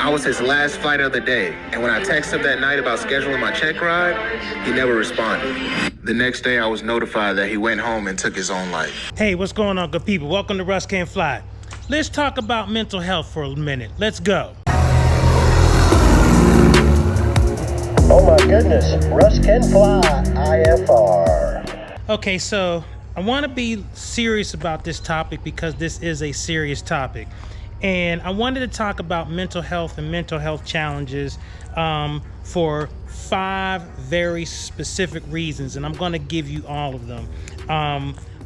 I was his last flight of the day, and when I texted him that night about scheduling my check ride, he never responded. The next day, I was notified that he went home and took his own life. Hey, what's going on, good people? Welcome to Russ Can't Fly. Let's talk about mental health for a minute. Let's go. Oh my goodness, Russ Can Fly, IFR. Okay, so I want to be serious about this topic because this is a serious topic. And I wanted to talk about mental health and mental health challenges for 5 very specific reasons. And I'm going to give you all of them.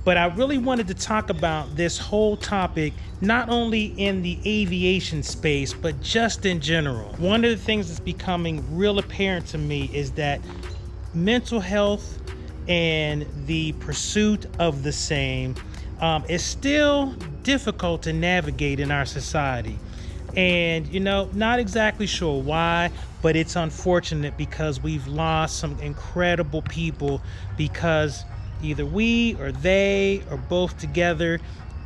But I really wanted to talk about this whole topic, not only in the aviation space, but just in general. One of the things that's becoming real apparent to me is that mental health and the pursuit of the same is still difficult to navigate in our society. And, you know, not exactly sure why, but it's unfortunate because we've lost some incredible people because either we or they or both together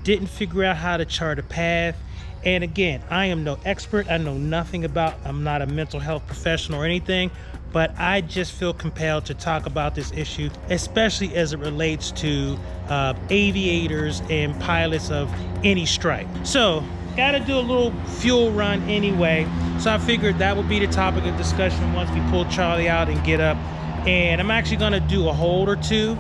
didn't figure out how to chart a path. And again, I am no expert. I know nothing about, I'm not a mental health professional or anything, but I just feel compelled to talk about this issue, especially as it relates to aviators and pilots of any stripe. So, gotta do a little fuel run anyway. So I figured that would be the topic of discussion once we pull Charlie out and get up. And I'm actually gonna do a hold or two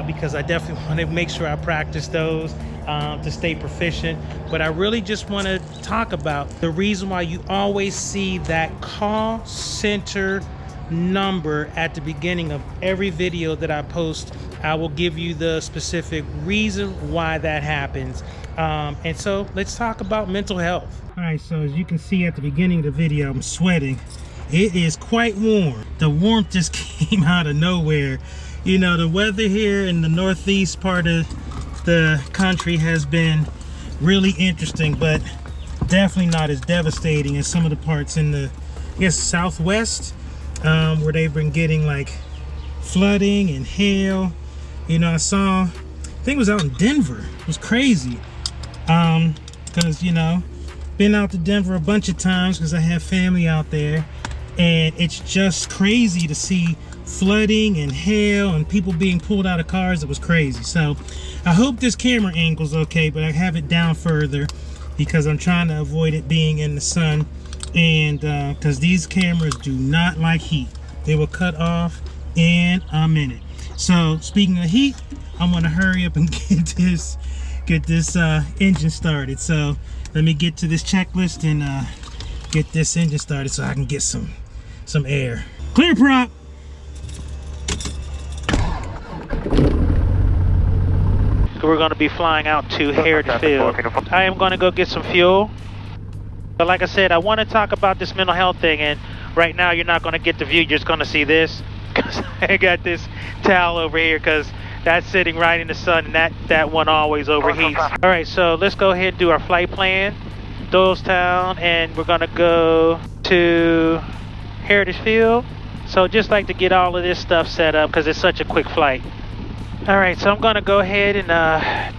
because I definitely want to make sure I practice those to stay proficient. But I really just want to talk about the reason why you always see that call center number at the beginning of every video that I post. I will give you the specific reason why that happens. And so let's talk about mental health. All right, so as you can see at the beginning of the video, I'm sweating. It is quite warm. The warmth just came out of nowhere. You know, the weather here in the northeast part of the country has been really interesting, but definitely not as devastating as some of the parts in the, I guess, southwest, where they've been getting like flooding and hail. You know, I think it was out in Denver. It was crazy. Because, you know, been out to Denver a bunch of times because I have family out there. And it's just crazy to see flooding and hail and people being pulled out of cars. It was crazy. So I hope this camera angle's okay, but I have it down further because I'm trying to avoid it being in the sun. And because these cameras do not like heat. They will cut off in a minute. So speaking of heat, I'm gonna hurry up and get this engine started. So let me get to this checklist and get this engine started so I can get some air. Clear prop. We're going to be flying out to Heritage Field. I am going to go get some fuel. But like I said, I want to talk about this mental health thing, and right now you're not going to get the view, you're just going to see this because I got this towel over here because that's sitting right in the sun, and that one always overheats. All right, so let's go ahead and do our flight plan. Doylestown, and we're going to go to Heritage Field. So just like to get all of this stuff set up because it's such a quick flight. All right, so I'm going to go ahead and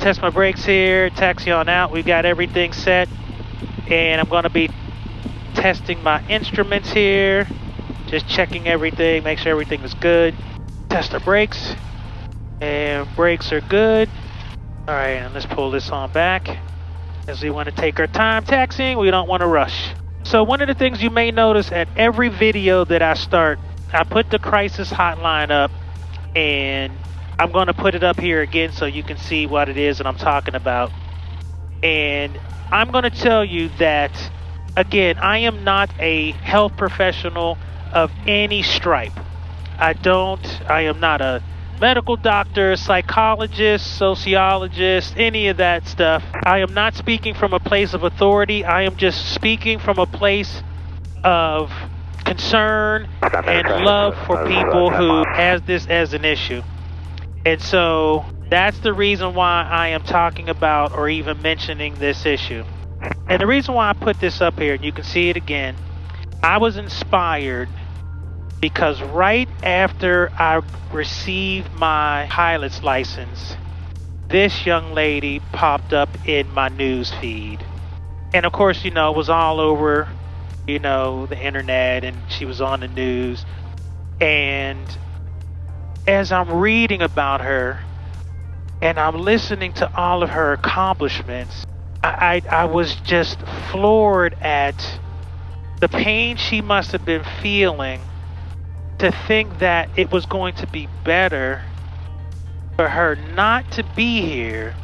test my brakes here, taxi on out. We got everything set, and I'm going to be testing my instruments here, just checking everything, make sure everything is good. Test the brakes, and brakes are good. All right, and let's pull this on back as we want to take our time taxiing. We don't want to rush. So one of the things you may notice at every video that I start, I put the crisis hotline up, and I'm going to put it up here again so you can see what it is that I'm talking about. And I'm going to tell you that, again, I am not a health professional of any stripe. I am not a medical doctor, psychologist, sociologist, any of that stuff. I am not speaking from a place of authority. I am just speaking from a place of concern and love for people who has this as an issue. And so that's the reason why I am talking about or even mentioning this issue. And the reason why I put this up here, and you can see it again, I was inspired because right after I received my pilot's license, this young lady popped up in my news feed. And of course, you know, it was all over the internet, and she was on the news. And as I'm reading about her and I'm listening to all of her accomplishments, I was just floored at the pain she must have been feeling to think that it was going to be better for her not to be here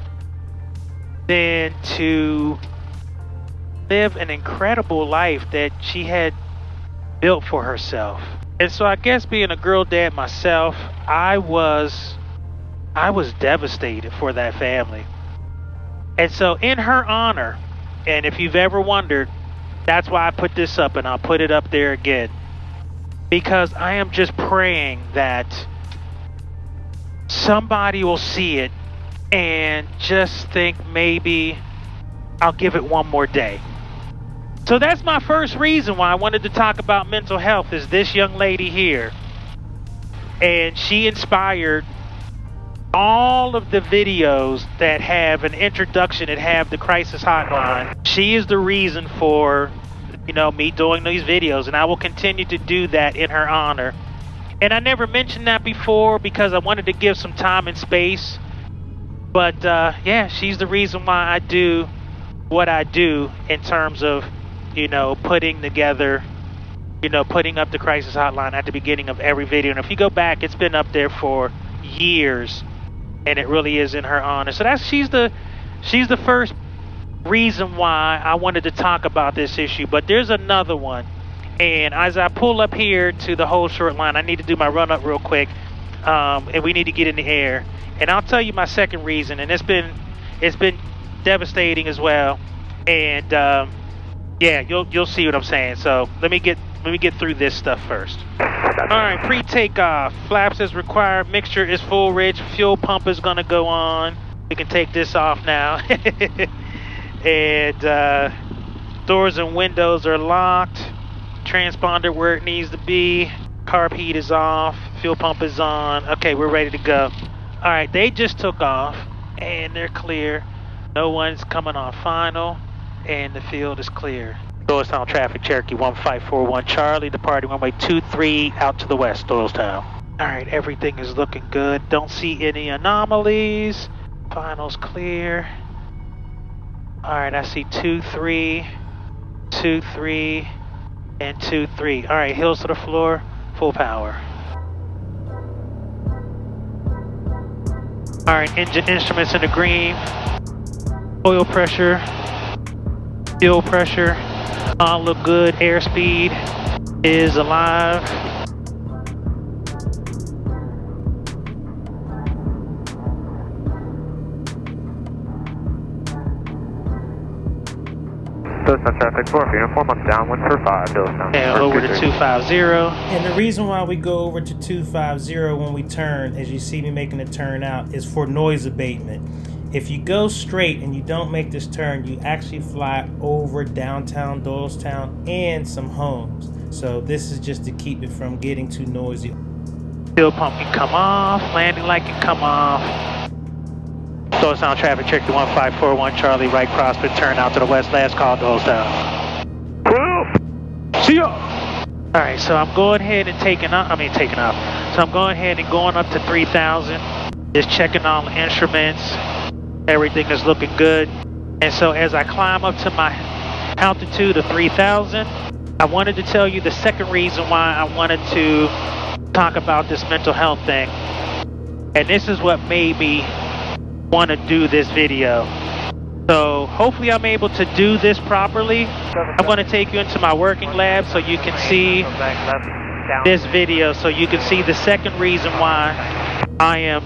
than to live an incredible life that she had built for herself. And so I guess being a girl dad myself, I was devastated for that family. And so in her honor, and if you've ever wondered, that's why I put this up, and I'll put it up there again, because I am just praying that somebody will see it and just think maybe I'll give it one more day. So that's my first reason why I wanted to talk about mental health, is this young lady here. And she inspired all of the videos that have an introduction that have the crisis hotline. She is the reason for, me doing these videos, and I will continue to do that in her honor. And I never mentioned that before because I wanted to give some time and space. But she's the reason why I do what I do in terms of, putting together, putting up the crisis hotline at the beginning of every video. And if you go back, it's been up there for years, and it really is in her honor. So she's the first reason why I wanted to talk about this issue. But there's another one. And as I pull up here to the whole short line, I need to do my run up real quick, and we need to get in the air. And I'll tell you my second reason, and it's been devastating as well. And you'll see what I'm saying. So let me get through this stuff first. All right, pre-takeoff, flaps as required, mixture is full rich, fuel pump is gonna go on. We can take this off now. And doors and windows are locked. Transponder where it needs to be. Carb heat is off. Fuel pump is on. Okay, we're ready to go. All right, they just took off and they're clear. No one's coming on final, and the field is clear. Doylestown traffic, Cherokee 1541 Charlie, departing runway 23 out to the west, Doylestown. All right, everything is looking good. Don't see any anomalies. Final's clear. All right, I see 23, 23, and 23. All right, heels to the floor, full power. All right, engine instruments in the green. Oil pressure, fuel pressure, all look good. Airspeed is alive. Doylestown traffic 4 for uniform, I'm downwind for 5, Doylestown. And over to 250. And the reason why we go over to 250 when we turn, as you see me making the turn out, is for noise abatement. If you go straight and you don't make this turn, you actually fly over downtown Doylestown and some homes. So this is just to keep it from getting too noisy. Fuel pump can come off, landing light can come off. Doylestown traffic, Cherokee 1541 Charlie, right crosswind, turn out to the west, last call, Doylestown. See ya! Alright, so I'm going ahead and taking off. So I'm going ahead and going up to 3,000. Just checking all the instruments. Everything is looking good. And so as I climb up to my altitude of 3,000, I wanted to tell you the second reason why I wanted to talk about this mental health thing. And this is what made me want to do this video. So hopefully I'm able to do this properly. I'm going to take you into my working lab so you can see this video, so you can see the second reason why I am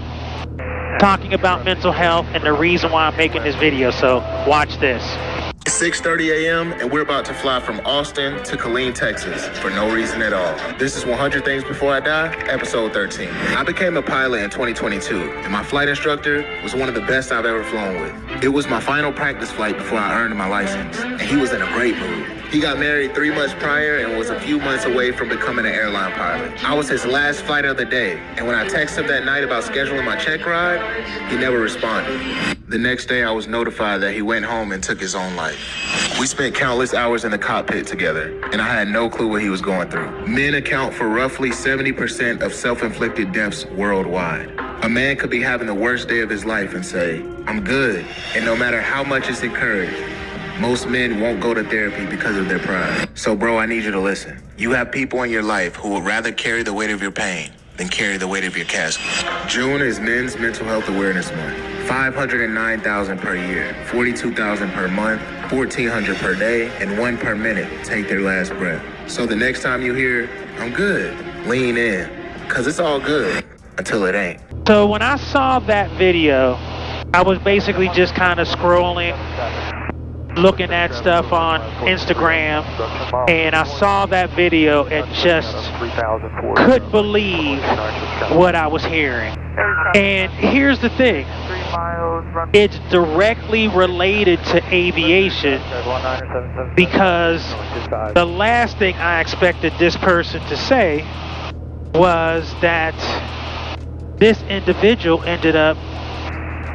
talking about mental health and the reason why I'm making this video. So watch this. It's 6:30 a.m. and we're about to fly from Austin to Killeen, Texas for no reason at all. This is 100 Things Before I Die, episode 13. I became a pilot in 2022, and my flight instructor was one of the best I've ever flown with. It was my final practice flight before I earned my license, and he was in a great mood. He got married 3 months prior and was a few months away from becoming an airline pilot. I was his last flight of the day, and when I texted him that night about scheduling my check ride, he never responded. The next day, I was notified that he went home and took his own life. We spent countless hours in the cockpit together, and I had no clue what he was going through. Men account for roughly 70% of self-inflicted deaths worldwide. A man could be having the worst day of his life and say, "I'm good," and no matter how much it's encouraged, most men won't go to therapy because of their pride. So bro, I need you to listen. You have people in your life who would rather carry the weight of your pain than carry the weight of your casket. June is Men's Mental Health Awareness Month. 509,000 per year, 42,000 per month, 1,400 per day, and 1 per minute take their last breath. So the next time you hear, "I'm good," lean in, cause it's all good until it ain't. So when I saw that video, I was basically just kind of scrolling, looking at stuff on Instagram, and I saw that video and just couldn't believe what I was hearing. And here's the thing, it's directly related to aviation, because the last thing I expected this person to say was that this individual ended up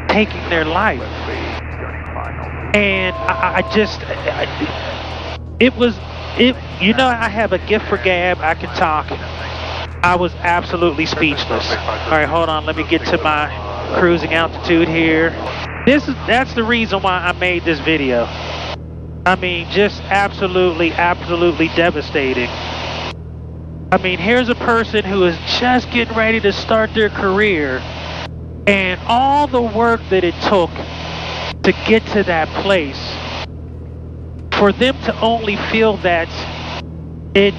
taking their life. And I have a gift for gab, I can talk. I was absolutely speechless. All right, hold on, let me get to my cruising altitude here. That's the reason why I made this video. I mean, just absolutely devastating. I mean, here's a person who is just getting ready to start their career, and all the work that it took to get to that place, for them to only feel that they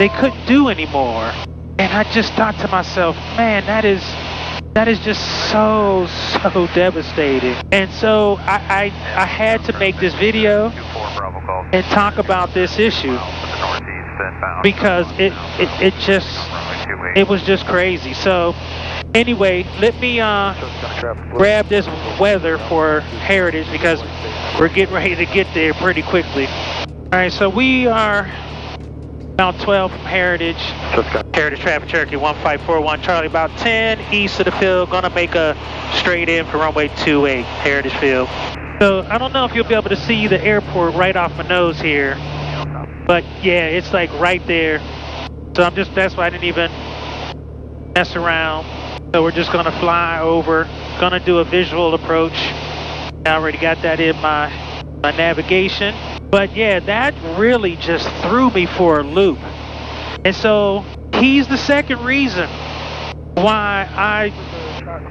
couldn't do anymore. And I just thought to myself, man, that is just so devastating. And so I had to make this video and talk about this issue, because it was just crazy. So anyway, let me grab this weather for Heritage, because we're getting ready to get there pretty quickly. Alright, so we are about 12 from Heritage. Heritage traffic, Cherokee 1541 Charlie, about 10 east of the field. Gonna make a straight in for runway 28, Heritage field. So I don't know if you'll be able to see the airport right off my nose here, but yeah, it's like right there. So that's why I didn't even mess around. So we're just gonna fly over, gonna do a visual approach. I already got that in my navigation. But yeah, that really just threw me for a loop. And so he's the second reason why I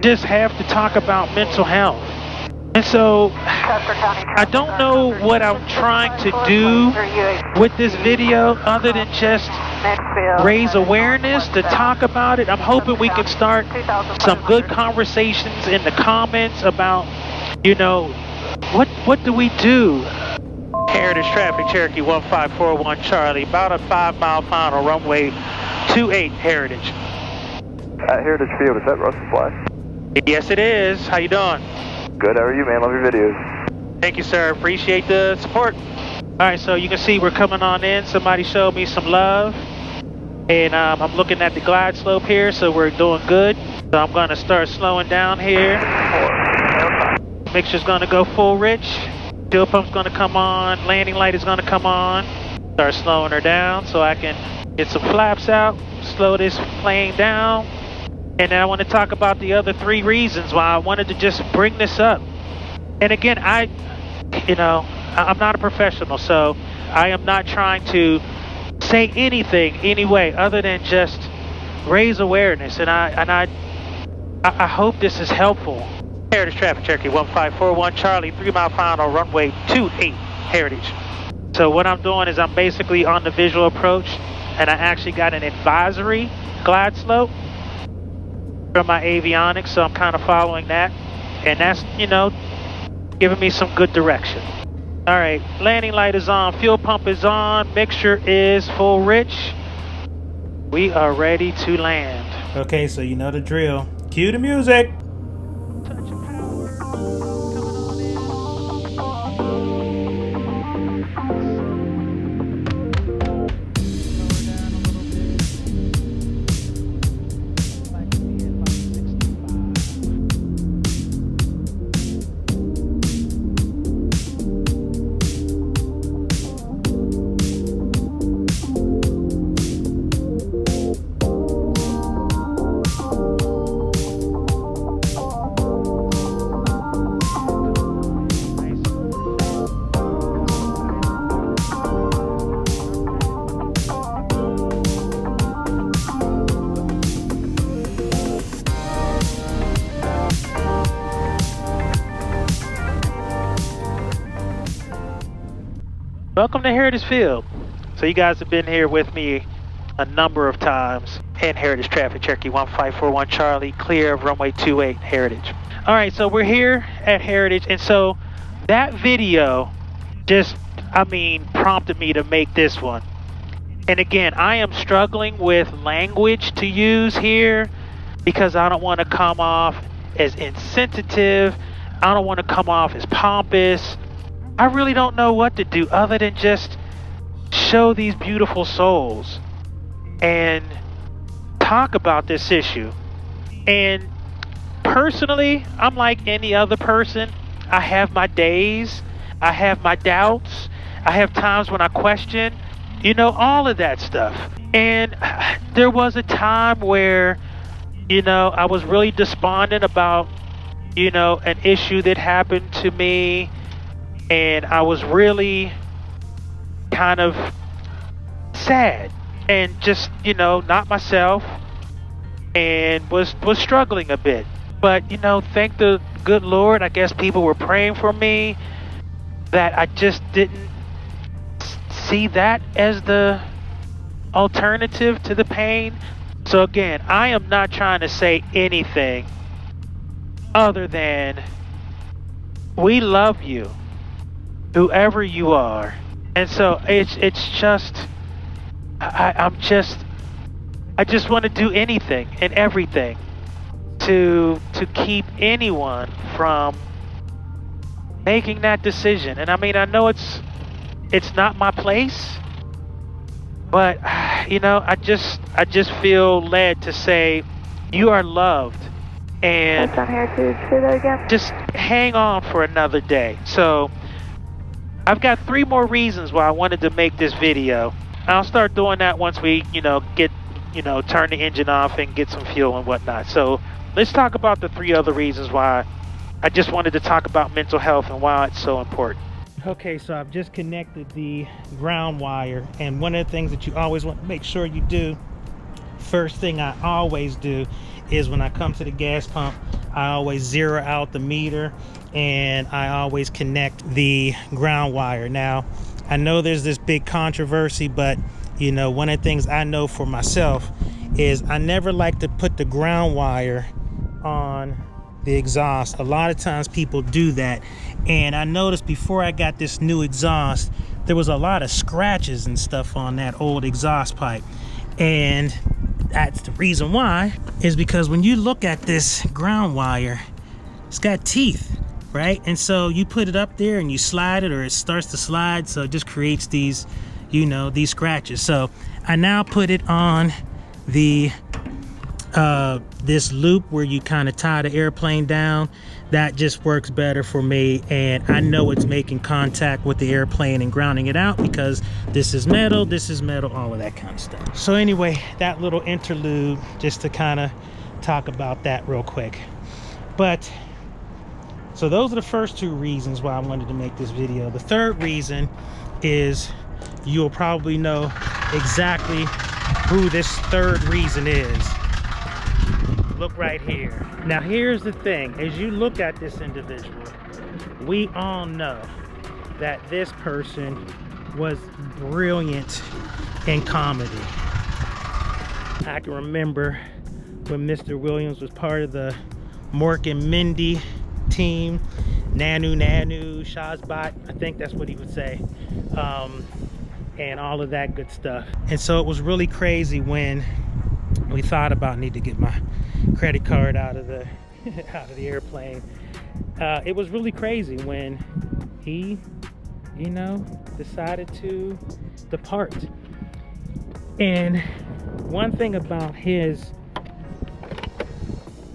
just have to talk about mental health. And so I don't know what I'm trying to do with this video other than just raise awareness, to talk about it. I'm hoping we can start some good conversations in the comments about, what do we do? Heritage traffic, Cherokee 1541 Charlie, about a 5-mile final, runway 28, Heritage. At Heritage Field, is that Russ's flag? Yes, it is. How you doing? Good, how are you, man? Love your videos. Thank you, sir. Appreciate the support. All right, so you can see we're coming on in. Somebody showed me some love. And I'm looking at the glide slope here, so we're doing good. So I'm going to start slowing down here. Mixture's going to go full rich. Fuel pump's going to come on. Landing light is going to come on. Start slowing her down so I can get some flaps out. Slow this plane down. And then I want to talk about the other 3 reasons why I wanted to just bring this up. And again, I'm not a professional, so I am not trying to say anything anyway other than just raise awareness. And I hope this is helpful. Heritage traffic, Cherokee 1541 Charlie, 3-mile final, runway 28, Heritage. So what I'm doing is I'm basically on the visual approach, and I actually got an advisory glide slope from my avionics, so I'm kind of following that, and that's giving me some good direction. All right, landing light is on, fuel pump is on, mixture is full rich. We are ready to land. Okay, so you know the drill. Cue the music. Welcome to Heritage Field. So you guys have been here with me a number of times. And Heritage Traffic, Cherokee 1541 Charlie, clear of runway 28, Heritage. All right, so we're here at Heritage, and so that video just, prompted me to make this one. And again, I am struggling with language to use here because I don't want to come off as insensitive. I don't want to come off as pompous. I really don't know what to do other than just show these beautiful souls and talk about this issue. And personally, I'm like any other person. I have my days. I have my doubts. I have times when I question, all of that stuff. And there was a time where, I was really despondent about, an issue that happened to me. And I was really kind of sad and just, not myself, and was struggling a bit. But, thank the good Lord, I guess people were praying for me, that I just didn't see that as the alternative to the pain. So again, I am not trying to say anything other than we love you, whoever you are. And so it's just, I just want to do anything and everything to keep anyone from making that decision. And I know it's not my place, but I just feel led to say you are loved, and just hang on for another day. So I've got 3 more reasons why I wanted to make this video. I'll start doing that once we get turn the engine off and get some fuel and whatnot. So let's talk about the 3 other reasons why I just wanted to talk about mental health and why it's so important. Okay, so I've just connected the ground wire, and one of the things that you always want to make sure you do, first thing I always do is when I come to the gas pump, I always zero out the meter and I always connect the ground wire. Now, I know there's this big controversy, but one of the things I know for myself is I never like to put the ground wire on the exhaust. A lot of times people do that, and I noticed before I got this new exhaust, there was a lot of scratches and stuff on that old exhaust pipe. And that's the reason why, is because when you look at this ground wire, it's got teeth, right? And so you put it up there and you slide it, or it starts to slide, so it just creates these these scratches. So I now put it on the this loop where you kind of tie the airplane down. That just works better for me, and I know it's making contact with the airplane and grounding it out, because this is metal, all of that kind of stuff. So anyway, that little interlude just to kind of talk about that real quick. But so those are the first 2 reasons why I wanted to make this video. The third reason is, you'll probably know exactly who this third reason is. Look right here. Now here's the thing, as you look at this individual, we all know that this person was brilliant in comedy. I can remember when Mr. Williams was part of the Mork and Mindy team, Nanu, Shazbot, I think that's what he would say, and all of that good stuff. And so it was really crazy when we thought about needing to get my credit card out of the airplane. It was really crazy when he decided to depart. And one thing about his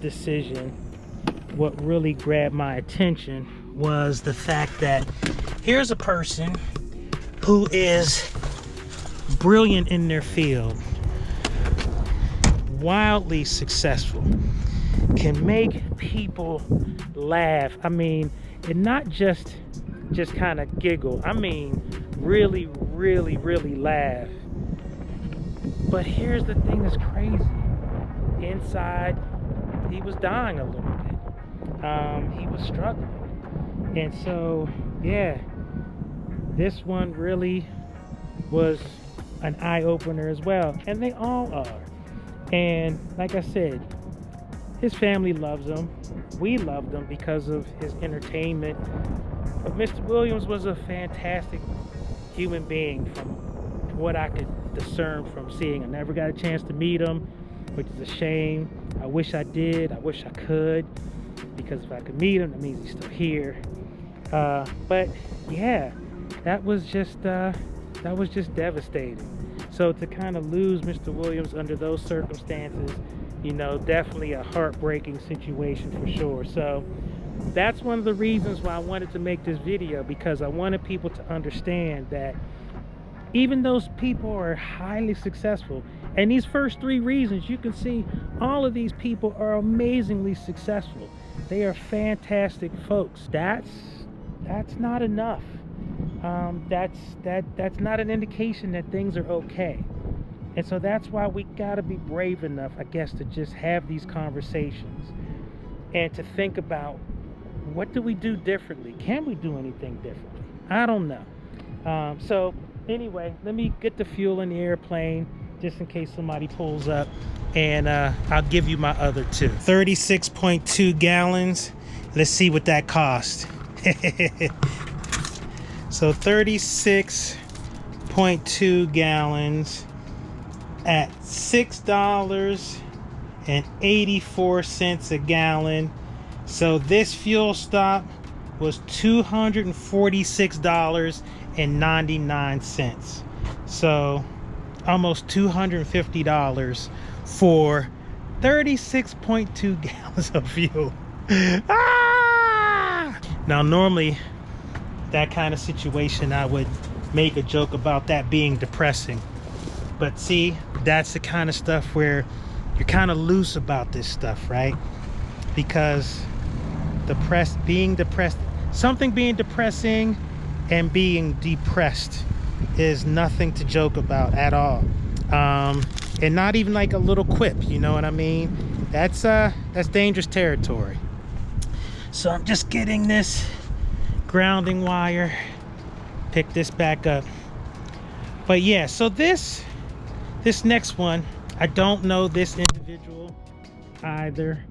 decision, what really grabbed my attention, was the fact that here's a person who is brilliant in their field, wildly successful, can make people laugh. I mean, and not just kind of giggle. I mean, really, really, really laugh. But here's the thing that's crazy. Inside, he was dying a little bit. He was struggling. And so, yeah, this one really was an eye-opener as well, and they all are. And like I said, his family loves him. We loved him because of his entertainment. But Mr. Williams was a fantastic human being from what I could discern from seeing. I never got a chance to meet him, which is a shame. I wish I did. I wish I could, because if I could meet him, that means he's still here. But yeah, that was just devastating. So to kind of lose Mr. Williams under those circumstances, you know, definitely a heartbreaking situation for sure. So that's one of the reasons why I wanted to make this video, because I wanted people to understand that even those people are highly successful. And these first three reasons, you can see all of these people are amazingly successful. They are fantastic folks. That's not enough. That's not an indication that things are okay. And so that's why we gotta be brave enough, I guess, to just have these conversations and to think about, what do we do differently? Can we do anything differently? I don't know. So anyway, let me get the fuel in the airplane just in case somebody pulls up, and I'll give you my other two. 36.2 gallons. Let's see what that cost. So 36.2 gallons at $6.84 a gallon. So this fuel stop was $246.99. So almost $250 for 36.2 gallons of fuel. Ah! Now normally that kind of situation I would make a joke about that being depressing, but see, that's the kind of stuff where you're kind of loose about this stuff, right? Because being depressing and being depressed is nothing to joke about at all. And not even like a little quip, you know what I mean? That's dangerous territory. So I'm just getting this grounding wire, pick this back up. But yeah, so this next one, I don't know this individual either.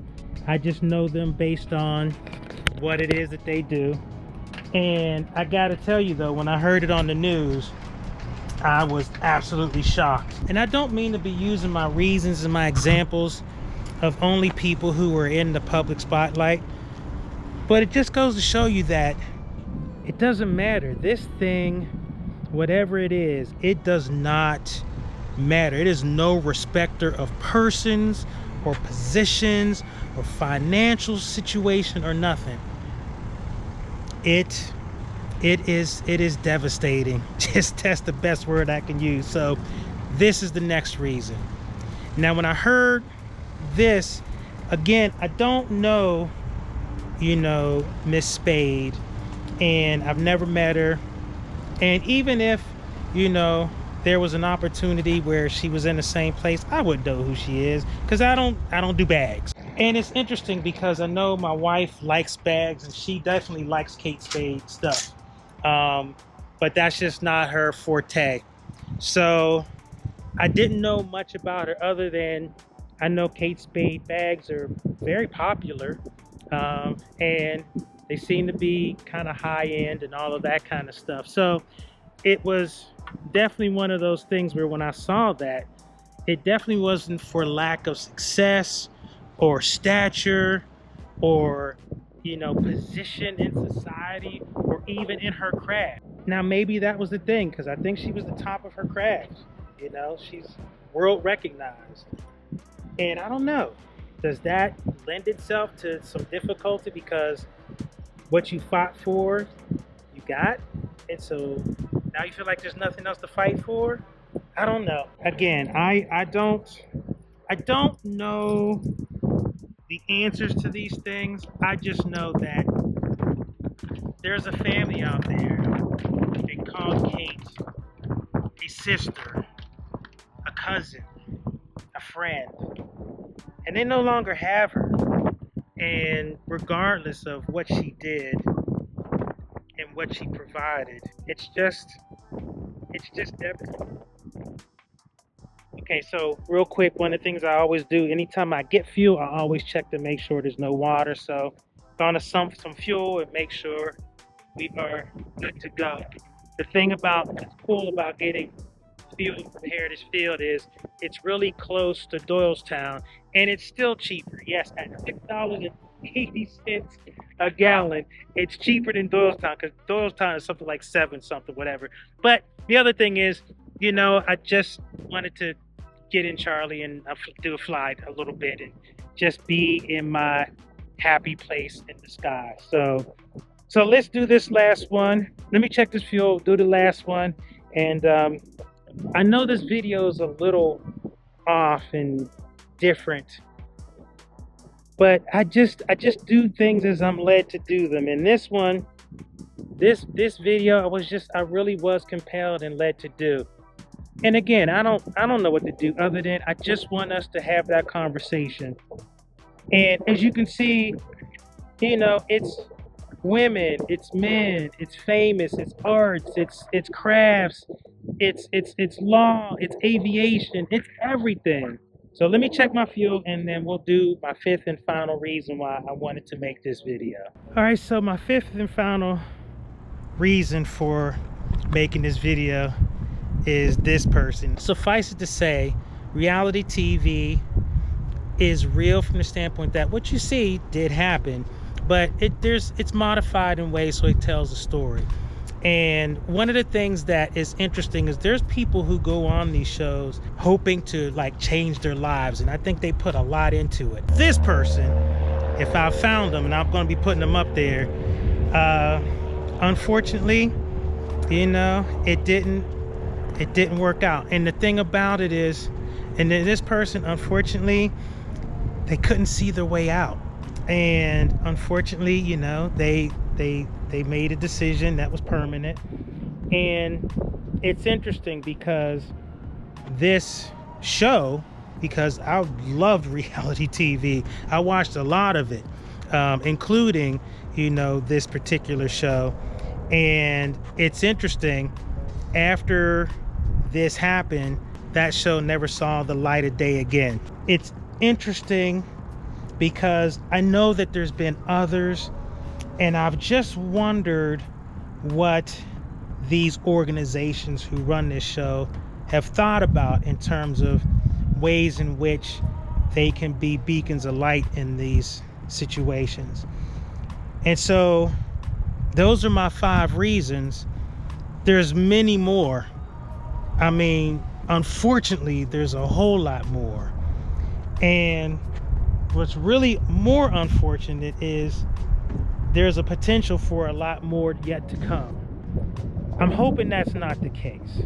I just know them based on what it is that they do. And I gotta tell you though, when I heard it on the news, I was absolutely shocked. And I don't mean to be using my reasons and my examples of only people who are in the public spotlight, but it just goes to show you that it doesn't matter. This thing, whatever it is, it does not matter. It is no respecter of persons or positions or financial situation or nothing. It is devastating. Just that's the best word I can use. So this is the next reason. Now when I heard this, again, I don't know, you know, Miss Spade, and I've never met her. And even if, you know, there was an opportunity where she was in the same place, I wouldn't know who she is, because I don't do bags. And it's interesting because I know my wife likes bags, and she definitely likes Kate Spade stuff. But that's just not her forte. So I didn't know much about her other than I know Kate Spade bags are very popular, and they seem to be kind of high end and all of that kind of stuff. So it was definitely one of those things where when I saw that, it definitely wasn't for lack of success or stature or, you know, position in society or even in her craft. Now maybe that was the thing, because I think she was the top of her craft. You know, she's world recognized. And I don't know, does that lend itself to some difficulty because what you fought for, you got? And so now you feel like there's nothing else to fight for? I don't know. Again, I don't know the answers to these things. I just know that there's a family out there. They call Kate a sister, a cousin, a friend, and they no longer have her. And regardless of what she did and what she provided. It's just everything. Okay, so real quick, one of the things I always do, anytime I get fuel, I always check to make sure there's no water. So gonna sump some fuel and make sure we are good to go. The thing that's cool about getting fuel from Heritage Field is it's really close to Doylestown, and it's still cheaper. Yes, at $6.80 a gallon, it's cheaper than Doylestown, because Doylestown is something like 7 something, whatever. But the other thing is, I just wanted to get in Charlie and do a flight a little bit and just be in my happy place in the sky. So let's do this last one. Let me check this fuel, do the last one. And I know this video is a little off and different, but I just do things as I'm led to do them. And this one, this video, I really was compelled and led to do. And again, I don't know what to do other than I just want us to have that conversation. And as you can see, it's women, it's men, it's famous, it's arts, it's crafts, it's law, it's aviation, it's everything. So let me check my fuel, and then we'll do my 5th and final reason why I wanted to make this video. All right, so my 5th and final reason for making this video is this person. Suffice it to say, reality TV is real from the standpoint that what you see did happen, but it's modified in ways so it tells a story. And one of the things that is interesting is there's people who go on these shows hoping to change their lives, and I think they put a lot into it. This person, if I found them, and I'm going to be putting them up there, unfortunately, it didn't work out. And the thing about it is, and then this person, unfortunately, they couldn't see their way out. And unfortunately, they made a decision that was permanent. And it's interesting because this show, because I loved reality TV, I watched a lot of it, including, this particular show. And it's interesting, after this happened, that show never saw the light of day again. It's interesting because I know that there's been others, and I've just wondered what these organizations who run this show have thought about in terms of ways in which they can be beacons of light in these situations. And so those are my 5 reasons. There's many more. I mean, unfortunately, there's a whole lot more. And what's really more unfortunate is there's a potential for a lot more yet to come. I'm hoping that's not the case.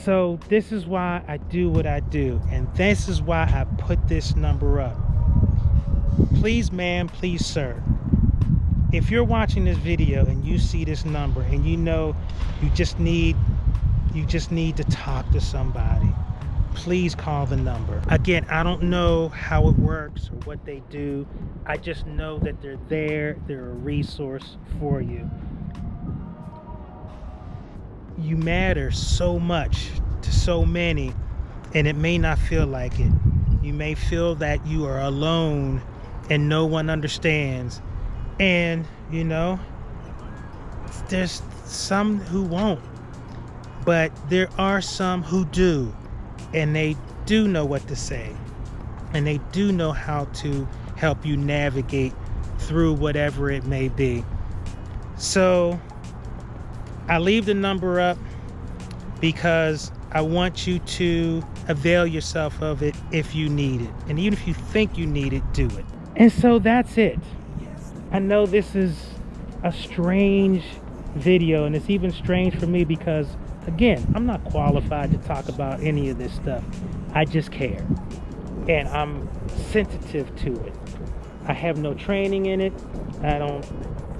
So this is why I do what I do, and this is why I put this number up. Please, ma'am, please, sir, if you're watching this video and you see this number and you just need to talk to somebody, please call the number. Again, I don't know how it works or what they do. I just know that they're there. They're a resource for you. You matter so much to so many, and it may not feel like it. You may feel that you are alone and no one understands. And, there's some who won't, but there are some who do, and they do know what to say, and they do know how to help you navigate through whatever it may be. So I leave the number up because I want you to avail yourself of it if you need it. And even if you think you need it, do it. And so that's it. I know this is a strange video, and it's even strange for me because, again, I'm not qualified to talk about any of this stuff. I just care, and I'm sensitive to it. I have no training in it. I don't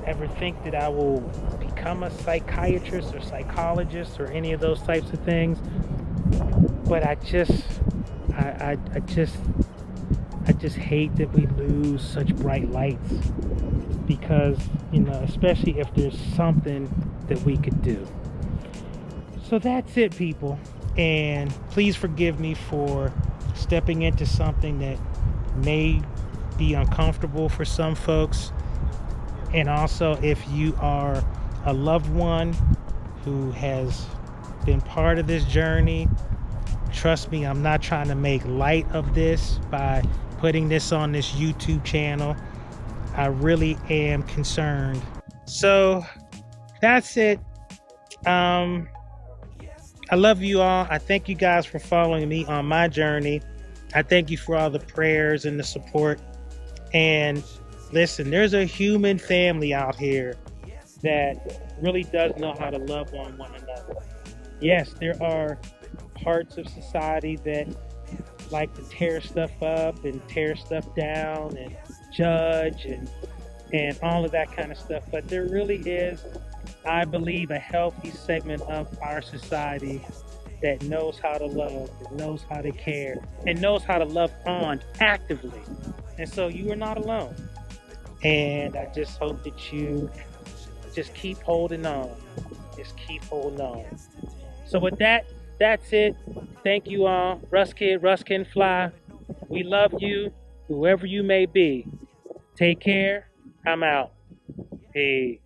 ever think that I will become a psychiatrist or psychologist or any of those types of things. But I I just hate that we lose such bright lights because, especially if there's something that we could do. So that's it, people. And please forgive me for stepping into something that may be uncomfortable for some folks. And also, if you are a loved one who has been part of this journey, trust me, I'm not trying to make light of this by putting this on this YouTube channel. I really am concerned. So that's it. I love you all. I thank you guys for following me on my journey. I thank you for all the prayers and the support. And listen, there's a human family out here that really does know how to love on one another. Yes, there are parts of society that like to tear stuff up and tear stuff down and judge and all of that kind of stuff. But there really is, I believe, a healthy segment of our society that knows how to love, that knows how to care, and knows how to love on actively. And so you are not alone. And I just hope that you just keep holding on. Just keep holding on. So with that, that's it. Thank you all. Russ can fly. We love you, whoever you may be. Take care. I'm out. Hey.